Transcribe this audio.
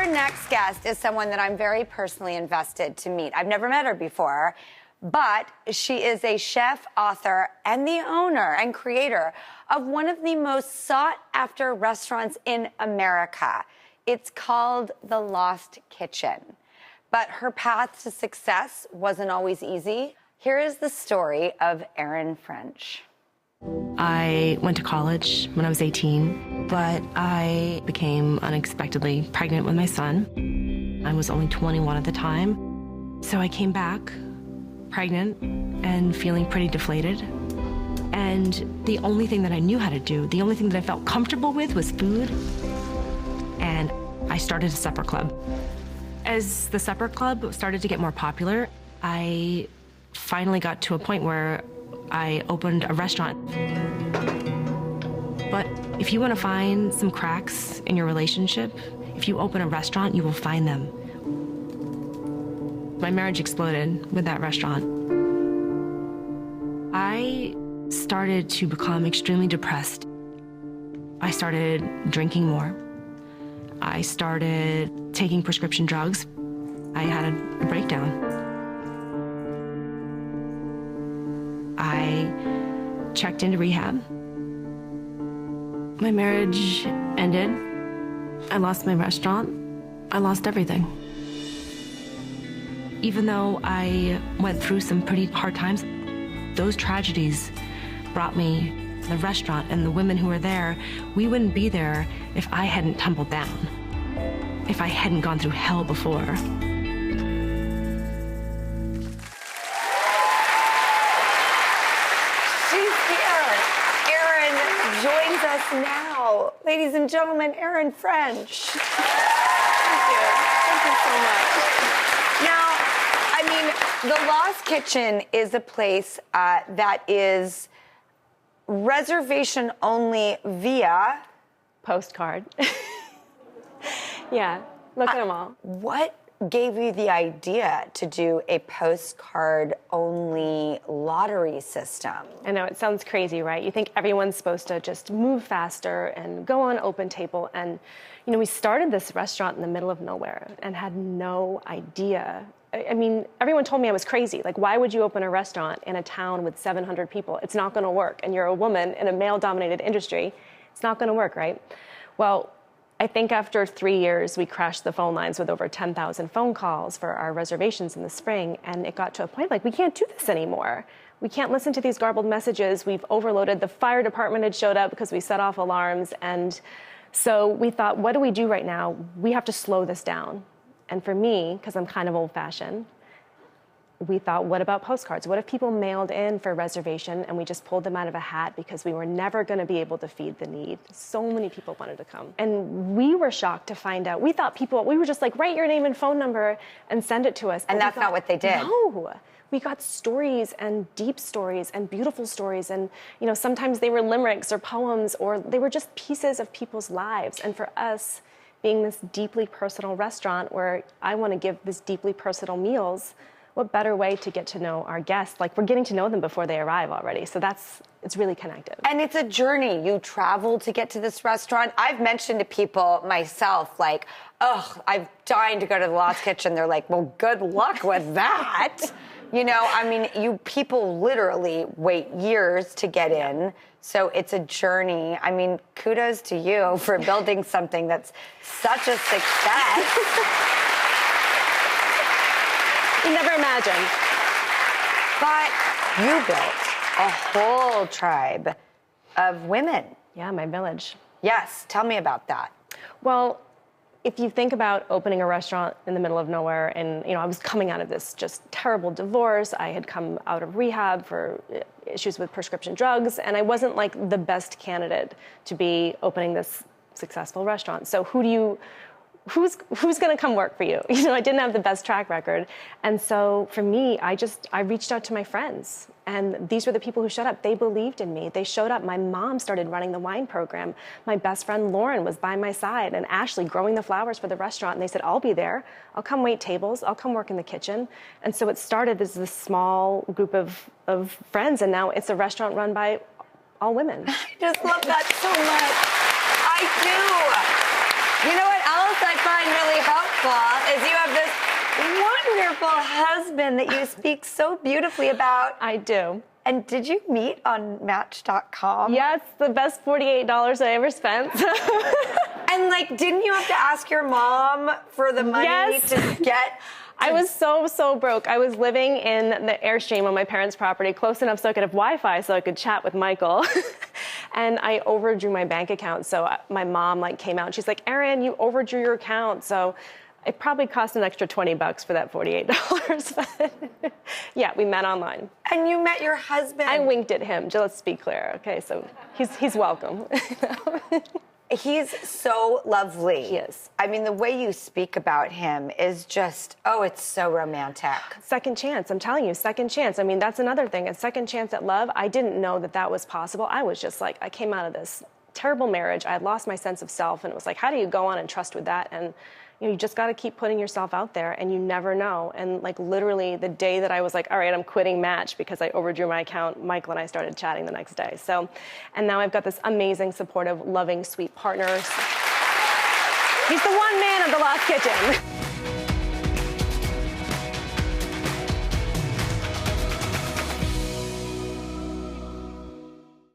Our next guest is someone that I'm very personally invested to meet. I've never met her before, but she is a chef, author, and the owner and creator of one of the most sought-after restaurants in America. It's called The Lost Kitchen. But her path to success wasn't always easy. Here is the story of Erin French. I went to college when I was 18, but I became unexpectedly pregnant with my son. I was only 21 at the time. So I came back pregnant and feeling pretty deflated. And the only thing that I knew how to do, the only thing that I felt comfortable with was food. And I started a supper club. As the supper club started to get more popular, I finally got to a point where I opened a restaurant. But if you want to find some cracks in your relationship, if you open a restaurant, you will find them. My marriage exploded with that restaurant. I started to become extremely depressed. I started drinking more. I started taking prescription drugs. I had a breakdown. I checked into rehab. My marriage ended. I lost my restaurant. I lost everything. Even though I went through some pretty hard times, those tragedies brought me the restaurant and the women who were there. We wouldn't be there if I hadn't tumbled down, if I hadn't gone through hell before. Joins us now, ladies and gentlemen, Erin French. Thank you. Thank you so much. Now, I mean, The Lost Kitchen is a place that is reservation only via Postcard. Yeah, look at them all. What gave you the idea to do a postcard-only lottery system? I know, it sounds crazy, right? You think everyone's supposed to just move faster and go on Open Table. And, you know, we started this restaurant in the middle of nowhere and had no idea. I mean, everyone told me I was crazy. Like, why would you open a restaurant in a town with 700 people? It's not going to work. And you're a woman in a male-dominated industry. It's not going to work, right? Well, I think after 3 years, we crashed the phone lines with over 10,000 phone calls for our reservations in the spring. And it got to a point like, we can't do this anymore. We can't listen to these garbled messages. We've overloaded. The fire department had showed up because we set off alarms. And so we thought, what do we do right now? We have to slow this down. And for me, because I'm kind of old-fashioned, we thought, what about postcards? What if people mailed in for a reservation and we just pulled them out of a hat because we were never going to be able to feed the need? So many people wanted to come. And we were shocked to find out. We thought we were just like, write your name and phone number and send it to us. And that's not what they did. No. We got stories and deep stories and beautiful stories. And, you know, sometimes they were limericks or poems, or they were just pieces of people's lives. And for us, being this deeply personal restaurant where I want to give this deeply personal meals, what better way to get to know our guests? Like, we're getting to know them before they arrive already. So it's really connected. And it's a journey. You travel to get to this restaurant. I've mentioned to people myself, like, oh, I'm dying to go to the Lost Kitchen. They're like, well, good luck with that. You know, I mean, people literally wait years to get in. So it's a journey. I mean, kudos to you for building something that's such a success. You never imagined. But you built a whole tribe of women. Yeah, my village. Yes, tell me about that. Well, if you think about opening a restaurant in the middle of nowhere, and, you know, I was coming out of this just terrible divorce. I had come out of rehab for issues with prescription drugs, and I wasn't like the best candidate to be opening this successful restaurant. So who's going to come work for you? You know, I didn't have the best track record. And so for me, I reached out to my friends, and these were the people who showed up. They believed in me. They showed up. My mom started running the wine program. My best friend Lauren was by my side, and Ashley growing the flowers for the restaurant. And they said, I'll be there. I'll come wait tables. I'll come work in the kitchen. And so it started as this small group of friends, and now it's a restaurant run by all women. I just love that so much. I do. You know what else I find find really helpful is you have this wonderful husband that you speak so beautifully about. I do. And did you meet on Match.com? Yeah, it's the best $48 I ever spent. And like, didn't you have to ask your mom for the money to get? I was so broke. I was living in the Airstream on my parents' property, close enough so I could have Wi-Fi so I could chat with Michael. And I overdrew my bank account. So my mom like came out and she's like, Erin, you overdrew your account. So it probably cost an extra $20 for that $48. But yeah, we met online. And you met your husband. I winked at him, let's be clear. Okay, so he's welcome. He's so lovely. He is. I mean, the way you speak about him is just, oh, it's so romantic. Second chance, I'm telling you, second chance. I mean, that's another thing. A second chance at love, I didn't know that was possible. I was just like, I came out of this terrible marriage. I had lost my sense of self, and it was like, how do you go on and trust with that? And you just got to keep putting yourself out there, and you never know. And like literally the day that I was like, all right, I'm quitting Match because I overdrew my account, Michael and I started chatting the next day. So, and now I've got this amazing, supportive, loving, sweet partner. He's the one man of the Lost Kitchen.